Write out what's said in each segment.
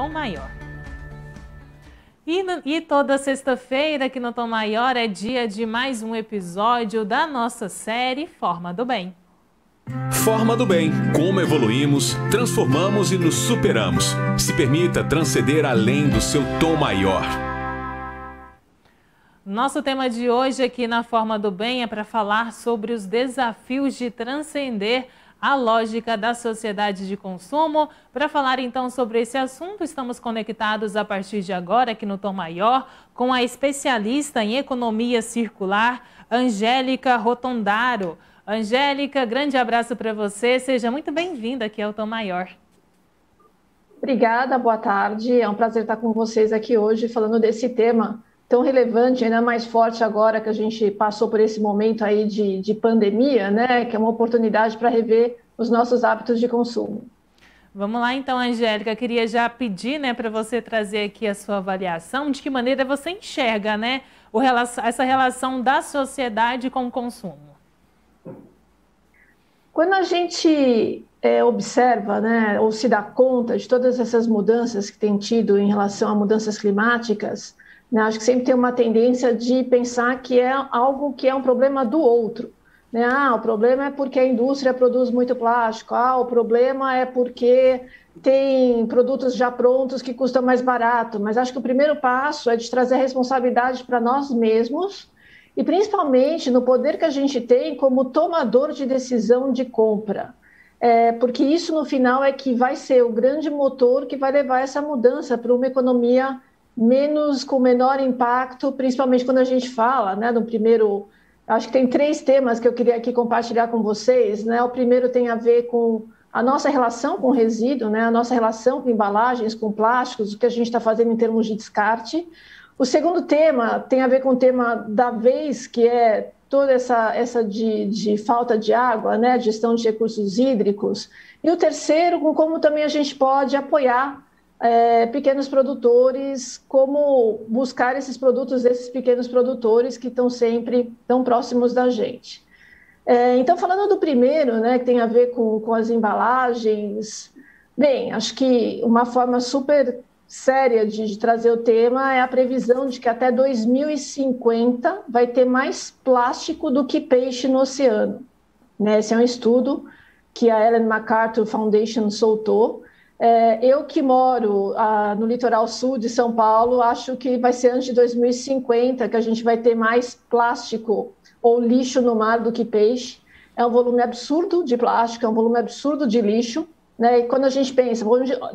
Tom Maior. E toda sexta-feira aqui no Tom Maior é dia de mais um episódio da nossa série Forma do Bem. Forma do Bem. Como evoluímos, transformamos e nos superamos. Se permita transcender além do seu tom maior. Nosso tema de hoje aqui na Forma do Bem é para falar sobre os desafios de transcender a lógica da sociedade de consumo. Para falar então sobre esse assunto, estamos conectados a partir de agora aqui no Tom Maior com a especialista em economia circular, Angélica Rotondaro. Angélica, grande abraço para você, seja muito bem-vinda aqui ao Tom Maior. Obrigada, boa tarde, é um prazer estar com vocês aqui hoje falando desse tema tão relevante, ainda mais forte agora que a gente passou por esse momento aí de pandemia, né? Que é uma oportunidade para rever os nossos hábitos de consumo. Vamos lá então, Angélica, queria já pedir, né, para você trazer aqui a sua avaliação, de que maneira você enxerga, né, essa relação da sociedade com o consumo. Quando a gente observa, né, ou se dá conta de todas essas mudanças que tem tido em relação a mudanças climáticas, né, acho que sempre tem uma tendência de pensar que é algo que é um problema do outro. Né? O problema é porque a indústria produz muito plástico. O problema é porque tem produtos já prontos que custam mais barato. Mas acho que o primeiro passo é de trazer a responsabilidade para nós mesmos e principalmente no poder que a gente tem como tomador de decisão de compra. Porque isso, no final, é que vai ser o grande motor que vai levar essa mudança para uma economia com menor impacto, principalmente quando a gente fala, né, no primeiro... Acho que tem 3 temas que eu queria aqui compartilhar com vocês, né? O primeiro tem a ver com a nossa relação com resíduo, né? A nossa relação com embalagens, com plásticos, o que a gente está fazendo em termos de descarte. O segundo tema tem a ver com o tema da vez, que é toda essa de falta de água, né? Gestão de recursos hídricos. E o terceiro, com como também a gente pode apoiar pequenos produtores, como buscar esses produtos desses pequenos produtores que estão sempre tão próximos da gente. Então, falando do primeiro, né, que tem a ver com as embalagens, bem, acho que uma forma super séria de trazer o tema é a previsão de que até 2050 vai ter mais plástico do que peixe no oceano. Né? Esse é um estudo que a Ellen MacArthur Foundation soltou. Eu que moro no litoral sul de São Paulo, acho que vai ser antes de 2050 que a gente vai ter mais plástico ou lixo no mar do que peixe. É um volume absurdo de plástico, é um volume absurdo de lixo. Né? E quando a gente pensa,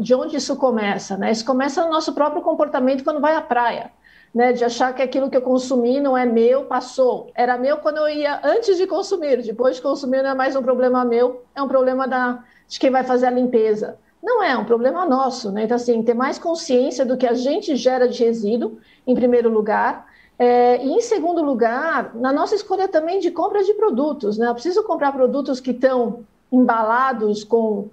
de onde isso começa? Né? Isso começa no nosso próprio comportamento quando vai à praia. Né? De achar que aquilo que eu consumi não é meu, passou. Era meu quando eu ia antes de consumir, depois de consumir não é mais um problema meu, é um problema de quem vai fazer a limpeza. Não é um problema nosso, né? Então, assim, ter mais consciência do que a gente gera de resíduo, em primeiro lugar, e em segundo lugar, na nossa escolha também de compra de produtos, né? Eu preciso comprar produtos que estão embalados com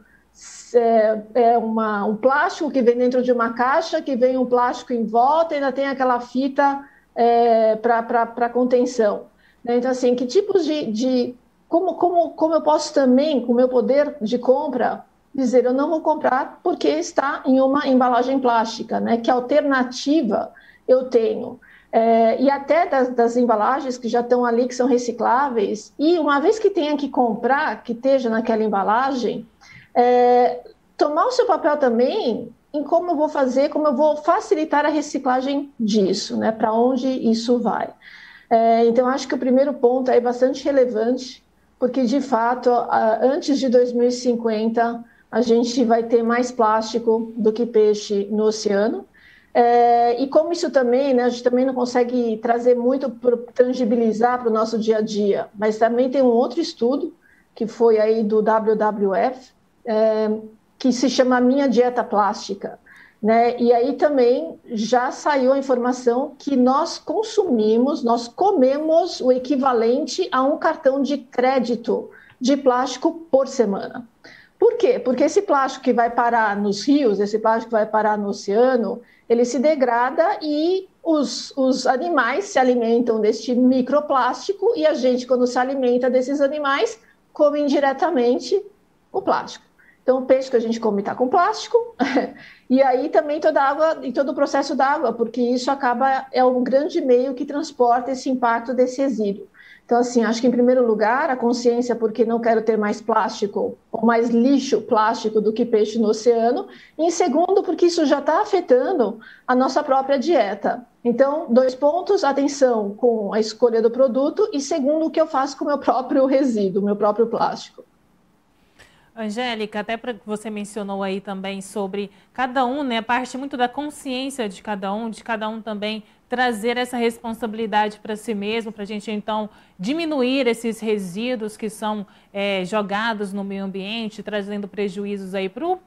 um plástico que vem dentro de uma caixa, que vem um plástico em volta e ainda tem aquela fita para contenção. Né? Então, assim, que tipos como eu posso também, com o meu poder de compra, dizer, eu não vou comprar porque está em uma embalagem plástica, né? Que alternativa eu tenho? E até das embalagens que já estão ali, que são recicláveis, e uma vez que tenha que comprar, que esteja naquela embalagem, tomar o seu papel também em como eu vou fazer, como eu vou facilitar a reciclagem disso, né? Para onde isso vai. Então, acho que o primeiro ponto é bastante relevante, porque, de fato, antes de 2050, a gente vai ter mais plástico do que peixe no oceano. E como isso também, né, a gente também não consegue trazer muito para tangibilizar para o nosso dia a dia, mas também tem um outro estudo, que foi aí do WWF, que se chama Minha Dieta Plástica. Né? E aí também já saiu a informação que nós comemos o equivalente a um cartão de crédito de plástico por semana. Por quê? Porque esse plástico que vai parar nos rios, esse plástico que vai parar no oceano, ele se degrada e os animais se alimentam deste microplástico e a gente, quando se alimenta desses animais, come indiretamente o plástico. Então, o peixe que a gente come está com plástico, e aí também toda a água e todo o processo da água, porque isso é um grande meio que transporta esse impacto desse resíduo. Então, assim, acho que em primeiro lugar, a consciência, porque não quero ter mais plástico ou mais lixo plástico do que peixe no oceano, e em segundo, porque isso já está afetando a nossa própria dieta. Então, 2 pontos, atenção com a escolha do produto, e segundo, o que eu faço com o meu próprio resíduo, meu próprio plástico. Angélica, até para que você mencionou aí também sobre cada um, né, parte muito da consciência de cada um também trazer essa responsabilidade para si mesmo, para a gente então diminuir esses resíduos que são jogados no meio ambiente, trazendo prejuízos aí para o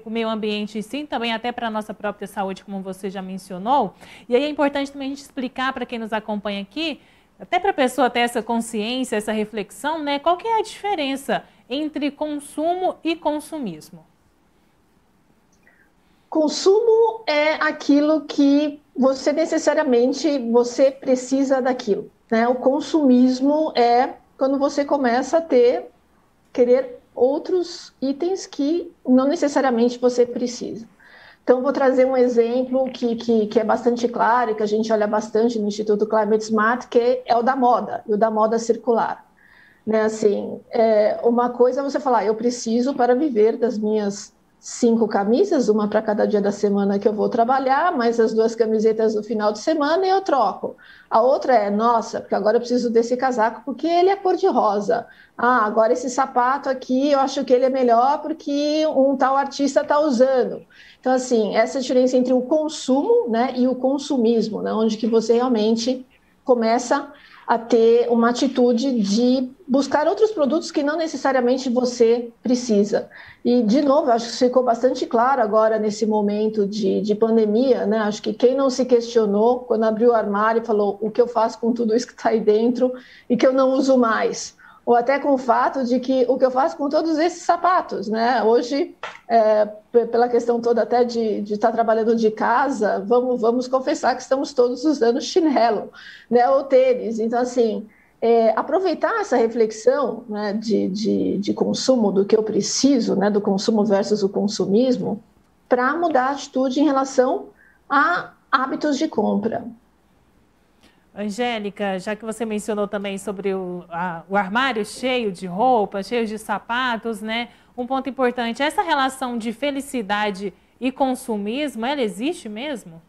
meio ambiente e sim, também até para a nossa própria saúde, como você já mencionou. E aí é importante também a gente explicar para quem nos acompanha aqui, até para a pessoa ter essa consciência, essa reflexão, né, qual que é a diferença entre consumo e consumismo? Consumo é aquilo que você você precisa daquilo, né? O consumismo é quando você começa a querer outros itens que não necessariamente você precisa. Então, vou trazer um exemplo que é bastante claro e que a gente olha bastante no Instituto Climate Smart, que é o da moda, e o da moda circular. Né, assim, uma coisa é você falar, eu preciso para viver das minhas 5 camisas, uma para cada dia da semana que eu vou trabalhar, mais as 2 camisetas no final de semana e eu troco. A outra é, nossa, porque agora eu preciso desse casaco porque ele é cor-de-rosa. Ah, agora esse sapato aqui eu acho que ele é melhor porque um tal artista está usando. Então, assim, essa diferença entre o consumo, né, e o consumismo, né, onde que você realmente começa a ter uma atitude de buscar outros produtos que não necessariamente você precisa. E, de novo, acho que ficou bastante claro agora nesse momento de pandemia, né? Acho que quem não se questionou quando abriu o armário e falou o que eu faço com tudo isso que está aí dentro e que eu não uso mais. Ou até com o fato de que o que eu faço com todos esses sapatos, né? Hoje, pela questão toda até de estar trabalhando de casa, vamos confessar que estamos todos usando chinelo, né? Ou tênis. Então, assim, aproveitar essa reflexão, né, de consumo, do que eu preciso, né, do consumo versus o consumismo, para mudar a atitude em relação a hábitos de compra. Angélica, já que você mencionou também sobre o armário cheio de roupas, cheio de sapatos, né? Um ponto importante, essa relação de felicidade e consumismo, ela existe mesmo?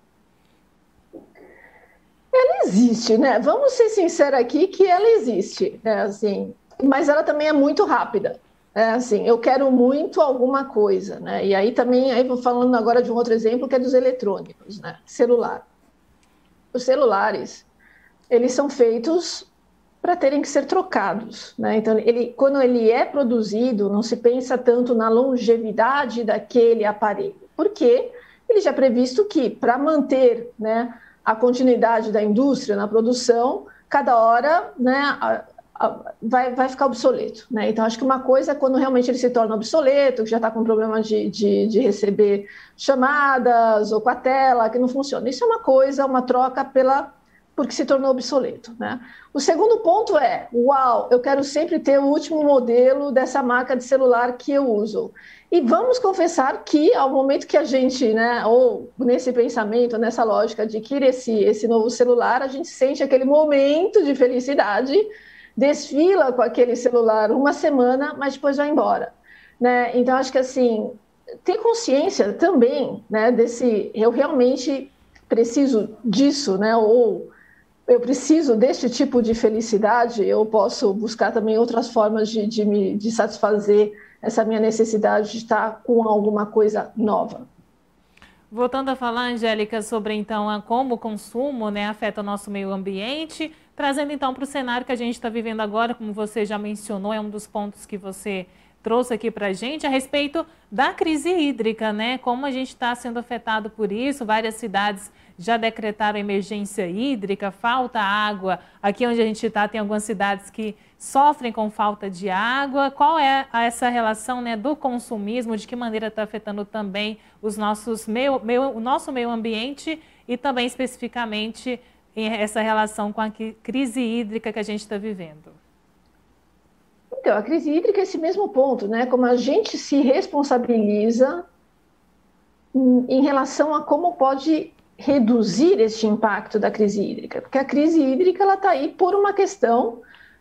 Ela existe, né? Vamos ser sinceros aqui que ela existe, né? Assim, mas ela também é muito rápida. Assim, eu quero muito alguma coisa, né? E aí também, aí vou falando agora de um outro exemplo que é dos eletrônicos, né? Celular. Os celulares, eles são feitos para terem que ser trocados, né? Então, quando ele é produzido, não se pensa tanto na longevidade daquele aparelho, porque ele já é previsto que, para manter, né, a continuidade da indústria na produção, cada hora, né, vai ficar obsoleto, né? Então, acho que uma coisa é quando realmente ele se torna obsoleto, que já está com problema de receber chamadas ou com a tela, que não funciona. Isso é uma coisa, uma troca porque se tornou obsoleto, né? O segundo ponto é, uau, eu quero sempre ter o último modelo dessa marca de celular que eu uso. E vamos confessar que ao momento que a gente, né, ou nesse pensamento, nessa lógica de adquirir esse novo celular, a gente sente aquele momento de felicidade, desfila com aquele celular uma semana, mas depois vai embora, né? Então, acho que assim, ter consciência também, né, eu realmente preciso disso, né, ou eu preciso deste tipo de felicidade, eu posso buscar também outras formas de satisfazer essa minha necessidade de estar com alguma coisa nova. Voltando a falar, Angélica, sobre então como o consumo, né, afeta o nosso meio ambiente, trazendo então para o cenário que a gente está vivendo agora, como você já mencionou, é um dos pontos que você trouxe aqui para a gente, a respeito da crise hídrica, né? Como a gente está sendo afetado por isso, várias cidades já decretaram emergência hídrica, falta água. Aqui onde a gente está tem algumas cidades que sofrem com falta de água. Qual é essa relação, né, do consumismo, de que maneira está afetando também o nosso meio ambiente e também especificamente essa relação com a crise hídrica que a gente está vivendo? Então, a crise hídrica é esse mesmo ponto, né? Como a gente se responsabiliza em relação a como pode reduzir este impacto da crise hídrica, porque a crise hídrica ela está aí por uma questão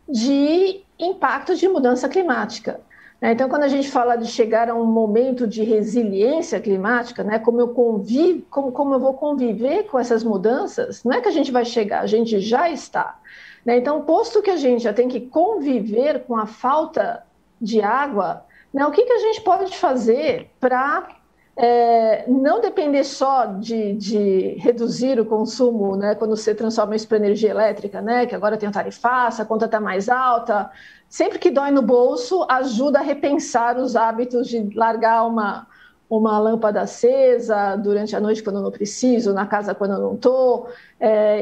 de impacto de mudança climática. Então, quando a gente fala de chegar a um momento de resiliência climática, né, como eu vou conviver com essas mudanças, não é que a gente vai chegar, a gente já está. Então, posto que a gente já tem que conviver com a falta de água, né, o que a gente pode fazer para não depender só de reduzir o consumo, né, quando você transforma isso para energia elétrica, né, que agora tem o tarifaço, a conta está mais alta. Sempre que dói no bolso, ajuda a repensar os hábitos de largar uma lâmpada acesa durante a noite quando eu não preciso, na casa quando eu não estou,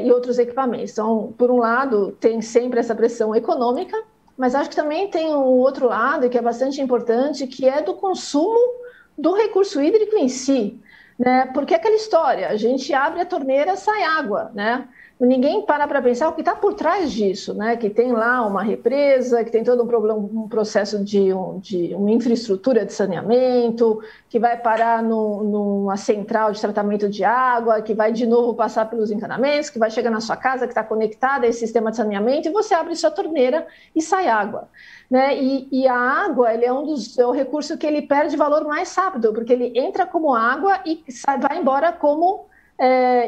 e outros equipamentos. Então, por um lado, tem sempre essa pressão econômica, mas acho que também tem um outro lado que é bastante importante, que é do consumo do recurso hídrico em si, né? Porque é aquela história, a gente abre a torneira, sai água, né? Ninguém para pensar o que está por trás disso, né? Que tem lá uma represa, que tem todo um problema, um processo de uma infraestrutura de saneamento, que vai parar numa central de tratamento de água, que vai de novo passar pelos encanamentos, que vai chegar na sua casa, que está conectada a esse sistema de saneamento, e você abre sua torneira e sai água. Né? E a água ele é o recurso que ele perde valor mais rápido, porque ele entra como água e vai embora como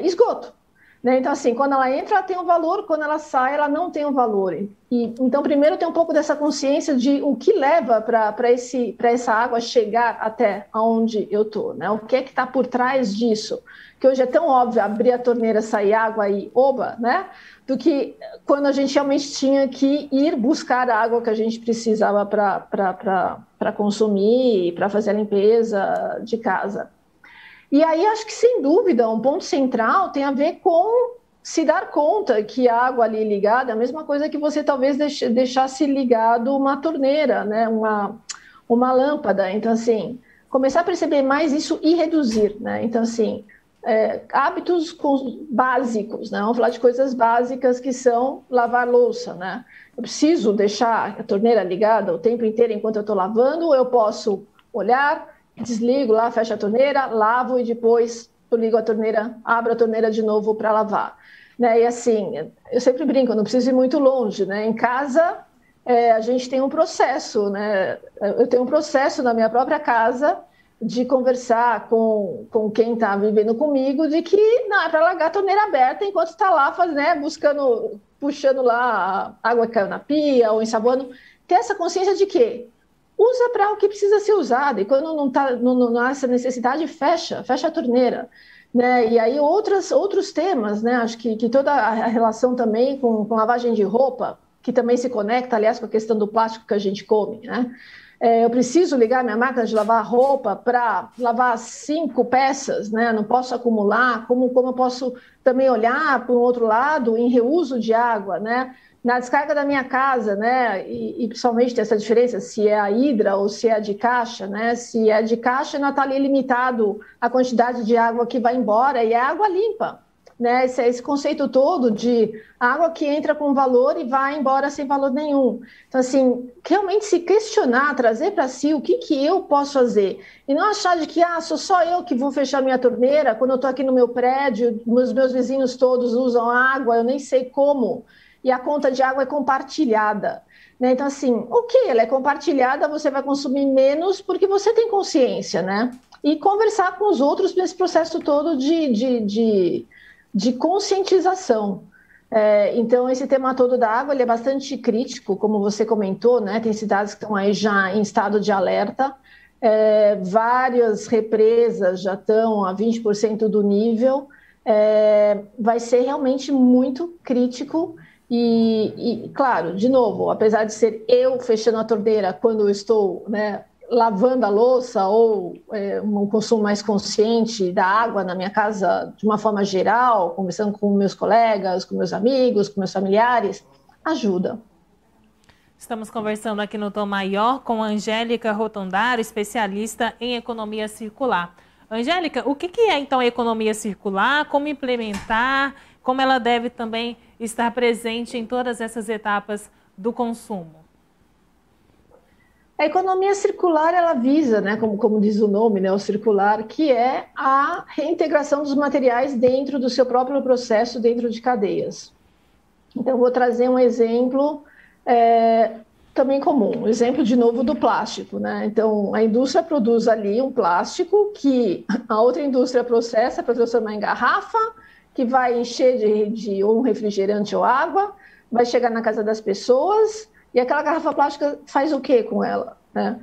esgoto. Né? Então, assim, quando ela entra, ela tem um valor, quando ela sai, ela não tem um valor. Então, primeiro, tem um pouco dessa consciência de o que leva para essa água chegar até onde eu estou, né? O que é que está por trás disso? Que hoje é tão óbvio abrir a torneira, sair água e oba, né? Do que quando a gente realmente tinha que ir buscar a água que a gente precisava para consumir, para fazer a limpeza de casa. E aí, acho que, sem dúvida, um ponto central tem a ver com se dar conta que a água ali ligada é a mesma coisa que você talvez deixasse ligado uma torneira, né? Uma lâmpada. Então, assim, começar a perceber mais isso e reduzir, né? Então, assim, hábitos básicos, né? Vamos falar de coisas básicas que são lavar louça, né? Eu preciso deixar a torneira ligada o tempo inteiro enquanto eu estou lavando, ou eu posso olhar, desligo lá, fecho a torneira, lavo e depois eu ligo a torneira, abro a torneira de novo para lavar. Né? E assim, eu sempre brinco, eu não preciso ir muito longe, né? Em casa, a gente tem um processo, né? Eu tenho um processo na minha própria casa de conversar com quem está vivendo comigo de que não é para largar a torneira aberta enquanto está lá né, puxando lá a água que caiu na pia ou ensaboando. Ter essa consciência de que usa para o que precisa ser usado, e quando não há essa necessidade, fecha a torneira. Né? E aí outros temas, né? Acho que toda a relação também com lavagem de roupa, que também se conecta, aliás, com a questão do plástico que a gente come. Né? Eu preciso ligar minha máquina de lavar roupa para lavar 5 peças, né? Não posso acumular, como eu posso também olhar para o outro lado em reuso de água, né? Na descarga da minha casa, né, e principalmente tem essa diferença se é a hidra ou se é de caixa, né, se é de caixa não está ali limitado a quantidade de água que vai embora e é água limpa, né, esse conceito todo de água que entra com valor e vai embora sem valor nenhum. Então, assim, realmente se questionar, trazer para si o que eu posso fazer e não achar de que, sou só eu que vou fechar minha torneira quando eu estou aqui no meu prédio, os meus vizinhos todos usam água, eu nem sei como. E a conta de água é compartilhada. Né? Então, assim, ela é compartilhada, você vai consumir menos porque você tem consciência, né? E conversar com os outros nesse processo todo de conscientização. Então, esse tema todo da água ele é bastante crítico, como você comentou, né? Tem cidades que estão aí já em estado de alerta, várias represas já estão a 20% do nível, vai ser realmente muito crítico. E, claro, de novo, apesar de ser eu fechando a torneira quando eu estou, né, lavando a louça ou um consumo mais consciente da água na minha casa de uma forma geral, conversando com meus colegas, com meus amigos, com meus familiares, ajuda. Estamos conversando aqui no Tom Maior com a Angélica Rotondaro, especialista em economia circular. Angélica, o que é então a economia circular, como implementar, como ela deve também estar presente em todas essas etapas do consumo? A economia circular, ela visa, né, como diz o nome, né, o circular, que é a reintegração dos materiais dentro do seu próprio processo, dentro de cadeias. Então, vou trazer um exemplo também comum, um exemplo de novo do plástico, né? Então, a indústria produz ali um plástico que a outra indústria processa para transformar em garrafa, que vai encher de ou um refrigerante ou água, vai chegar na casa das pessoas, e aquela garrafa plástica faz o quê com ela? Né?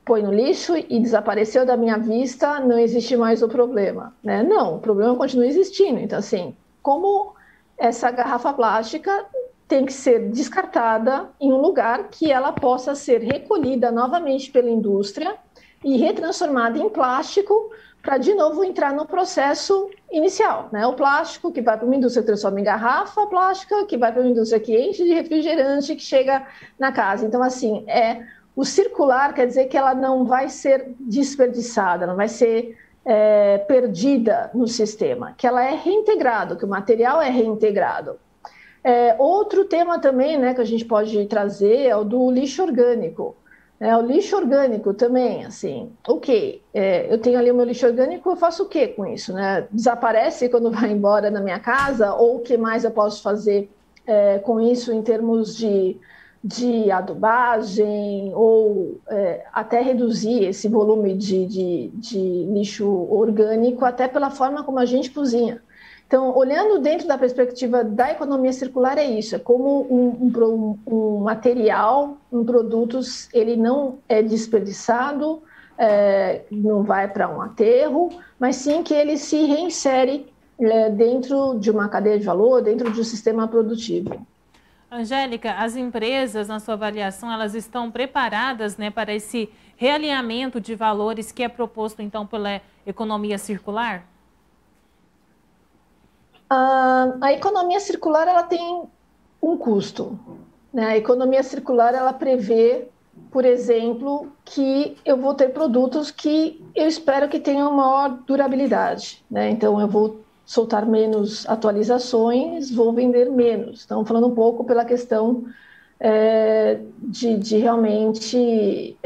Põe no lixo e desapareceu da minha vista, não existe mais o problema. Né? Não, o problema continua existindo. Então, assim, como essa garrafa plástica tem que ser descartada em um lugar que ela possa ser recolhida novamente pela indústria e retransformada em plástico para, de novo, entrar no processo inicial. Né? O plástico que vai para uma indústria que transforma em garrafa plástica, que vai para uma indústria que enche de refrigerante, que chega na casa. Então, assim, o circular quer dizer que ela não vai ser desperdiçada, não vai ser perdida no sistema, que ela é reintegrada, que o material é reintegrado. Outro tema também, né, que a gente pode trazer é o do lixo orgânico. O lixo orgânico também, assim, eu tenho ali o meu lixo orgânico, eu faço o que com isso? Né? Desaparece quando vai embora da minha casa? Ou o que mais eu posso fazer com isso em termos de adubagem ou até reduzir esse volume de lixo orgânico, até pela forma como a gente cozinha. Então, olhando dentro da perspectiva da economia circular, é isso, é como um material, um produto, ele não é desperdiçado, não vai para um aterro, mas sim que ele se reinsere dentro de uma cadeia de valor, dentro de um sistema produtivo. Angélica, as empresas, na sua avaliação, elas estão preparadas, né, para esse realinhamento de valores que é proposto, então, pela economia circular? A economia circular, ela tem um custo. Né? A economia circular, ela prevê, por exemplo, que eu vou ter produtos que eu espero que tenham maior durabilidade. Né? Então, eu vou soltar menos atualizações, vou vender menos. Então, falando um pouco pela questão de realmente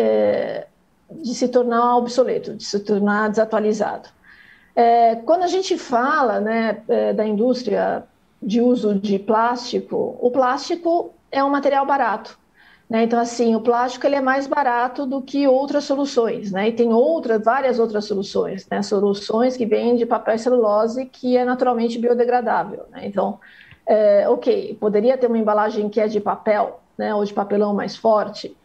de se tornar obsoleto, de se tornar desatualizado. Quando a gente fala, né, da indústria de uso de plástico, o plástico é um material barato. Né? Então, assim, o plástico ele é mais barato do que outras soluções, né? E tem várias outras soluções, né? Soluções que vêm de papel e celulose, que é naturalmente biodegradável. Né? Então, poderia ter uma embalagem que é de papel, né? Ou de papelão mais forte,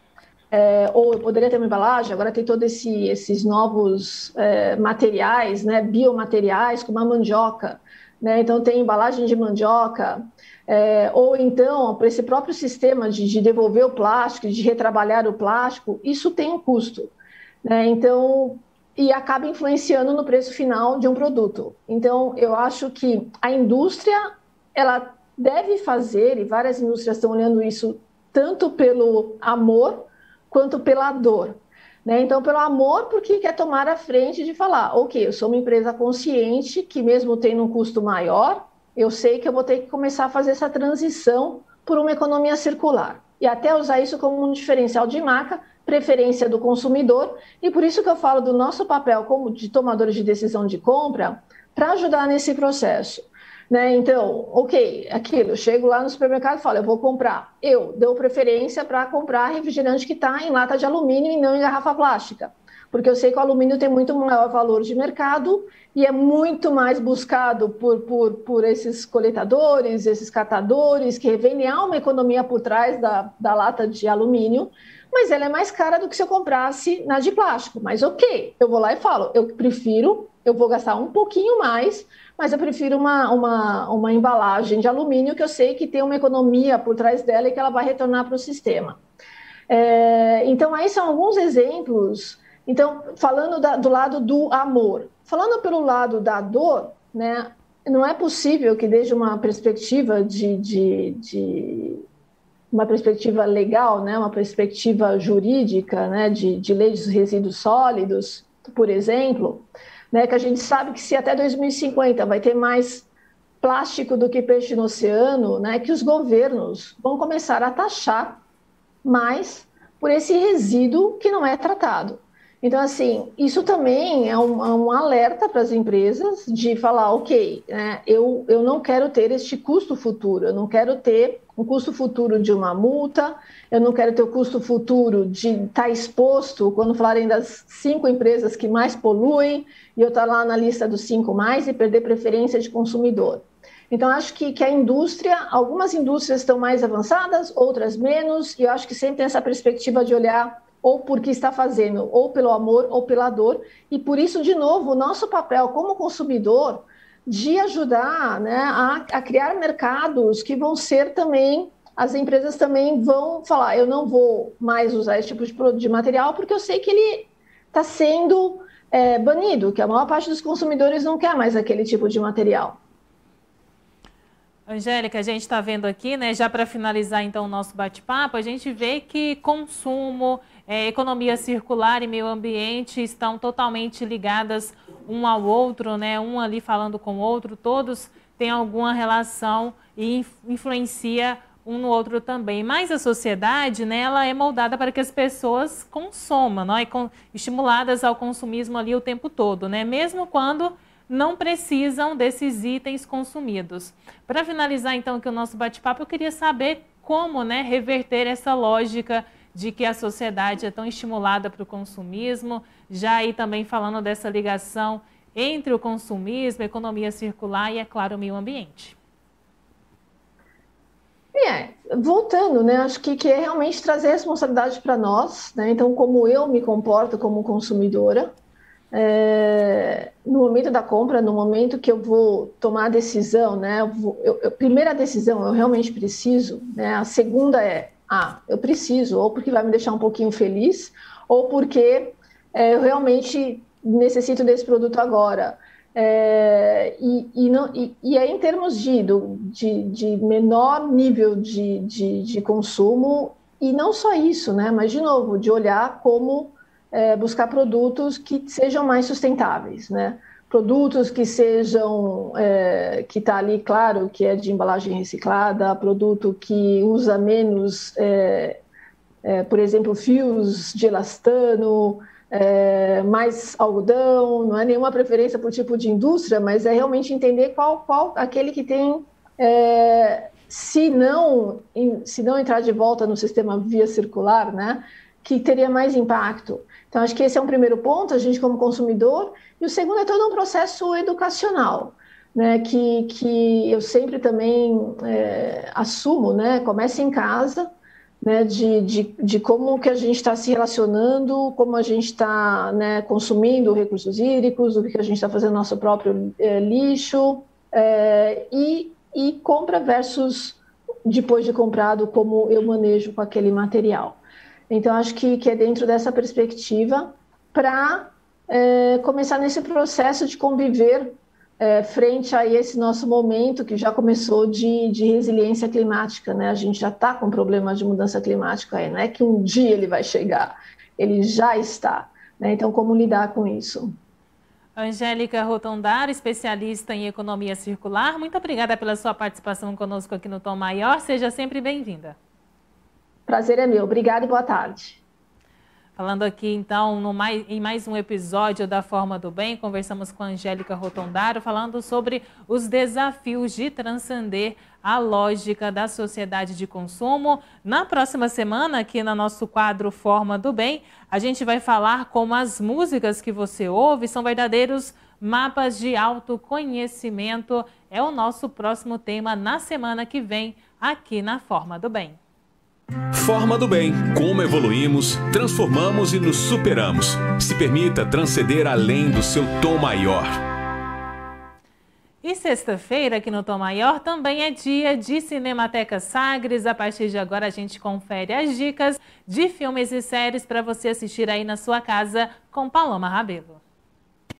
ou eu poderia ter uma embalagem, agora tem todos esses novos materiais, né? Biomateriais, como a mandioca. Né? Então, tem embalagem de mandioca, ou então, para esse próprio sistema de devolver o plástico, de retrabalhar o plástico, isso tem um custo. Né? Então, e acaba influenciando no preço final de um produto. Então, eu acho que a indústria, ela deve fazer, e várias indústrias estão olhando isso, tanto pelo amor, quanto pela dor. Né? Então, pelo amor, porque quer tomar a frente de falar, eu sou uma empresa consciente que mesmo tendo um custo maior, eu sei que eu vou ter que começar a fazer essa transição por uma economia circular. E até usar isso como um diferencial de marca, preferência do consumidor, e por isso que eu falo do nosso papel como de tomadores de decisão de compra, para ajudar nesse processo. Né? Então, eu chego lá no supermercado e falo, eu vou comprar. Eu dou preferência para comprar refrigerante que está em lata de alumínio e não em garrafa plástica, porque eu sei que o alumínio tem muito maior valor de mercado e é muito mais buscado por esses coletadores, esses catadores, que revendem, há uma economia por trás da lata de alumínio, mas ela é mais cara do que se eu comprasse na de plástico. Mas eu vou lá e falo, eu vou gastar um pouquinho mais, mas eu prefiro uma embalagem de alumínio que eu sei que tem uma economia por trás dela e que ela vai retornar para o sistema. Então, aí são alguns exemplos. Então, falando do lado do amor. Falando pelo lado da dor, né, não é possível que desde uma perspectiva uma perspectiva legal, né, uma perspectiva jurídica, né, de lei dos resíduos sólidos, por exemplo, né, que a gente sabe que se até 2050 vai ter mais plástico do que peixe no oceano, né, que os governos vão começar a taxar mais por esse resíduo que não é tratado. Então, assim, isso também é um alerta para as empresas de falar, ok, né, eu não quero ter este custo futuro, eu não quero ter um custo futuro de uma multa, eu não quero ter o custo futuro de estar exposto quando falarem das 5 empresas que mais poluem e eu estar lá na lista dos 5 mais e perder preferência de consumidor. Então, acho que a indústria, algumas indústrias estão mais avançadas, outras menos, e eu acho que sempre tem essa perspectiva de olhar ou porque está fazendo, ou pelo amor ou pela dor, e por isso, de novo, o nosso papel como consumidor de ajudar, né, a criar mercados que vão ser também, as empresas também vão falar, eu não vou mais usar esse tipo de material porque eu sei que ele está sendo banido, que a maior parte dos consumidores não quer mais aquele tipo de material. Angélica, a gente está vendo aqui, né, já para finalizar então o nosso bate-papo, a gente vê que consumo, economia circular e meio ambiente estão totalmente ligadas um ao outro, né, um ali falando com o outro, todos têm alguma relação e influencia um no outro também. Mas a sociedade, né, ela é moldada para que as pessoas consumam, né, estimuladas ao consumismo ali o tempo todo, né, mesmo quando não precisam desses itens consumidos. Para finalizar, então, aqui o nosso bate-papo, eu queria saber como, né, reverter essa lógica de que a sociedade é tão estimulada para o consumismo, já aí também falando dessa ligação entre o consumismo, a economia circular e, é claro, o meio ambiente. Voltando, né, acho que é realmente trazer responsabilidade para nós, né, então como eu me comporto como consumidora, no momento da compra, no momento que eu vou tomar a decisão, né, primeira decisão, eu realmente preciso, né, a segunda eu preciso, ou porque vai me deixar um pouquinho feliz, ou porque eu realmente necessito desse produto agora. E aí, em termos de menor nível de consumo, e não só isso, né, mas, de novo, de olhar como buscar produtos que sejam mais sustentáveis, né? Produtos que sejam, que está ali, claro, que é de embalagem reciclada, produto que usa menos, por exemplo, fios de elastano, mais algodão, não é nenhuma preferência por tipo de indústria, mas é realmente entender qual aquele que tem, se não entrar de volta no sistema via circular, né, que teria mais impacto. Então, acho que esse é um primeiro ponto, a gente como consumidor, e o segundo é todo um processo educacional, né, que eu sempre também assumo, né, começa em casa, né, de como que a gente está se relacionando, como a gente está, né, consumindo recursos hídricos, o que a gente está fazendo no nosso próprio lixo, e compra versus depois de comprado, como eu manejo com aquele material. Então, acho que é dentro dessa perspectiva para começar nesse processo de conviver frente a esse nosso momento que já começou de resiliência climática, né? A gente já está com problema de mudança climática aí, não é que um dia ele vai chegar, ele já está, né? Então, como lidar com isso? Angélica Rotondaro, especialista em economia circular, muito obrigada pela sua participação conosco aqui no Tom Maior, seja sempre bem-vinda. Prazer é meu. Obrigada e boa tarde. Falando aqui, então, em mais um episódio da Forma do Bem, conversamos com a Angélica Rotondaro, falando sobre os desafios de transcender a lógica da sociedade de consumo. Na próxima semana, aqui no nosso quadro Forma do Bem, a gente vai falar como as músicas que você ouve são verdadeiros mapas de autoconhecimento. É o nosso próximo tema na semana que vem, aqui na Forma do Bem. Forma do Bem. Como evoluímos, transformamos e nos superamos. Se permita transcender além do seu tom maior. E sexta-feira, aqui no Tom Maior, também é dia de Cinemateca Sagres. A partir de agora, a gente confere as dicas de filmes e séries para você assistir aí na sua casa com Paloma Rabelo.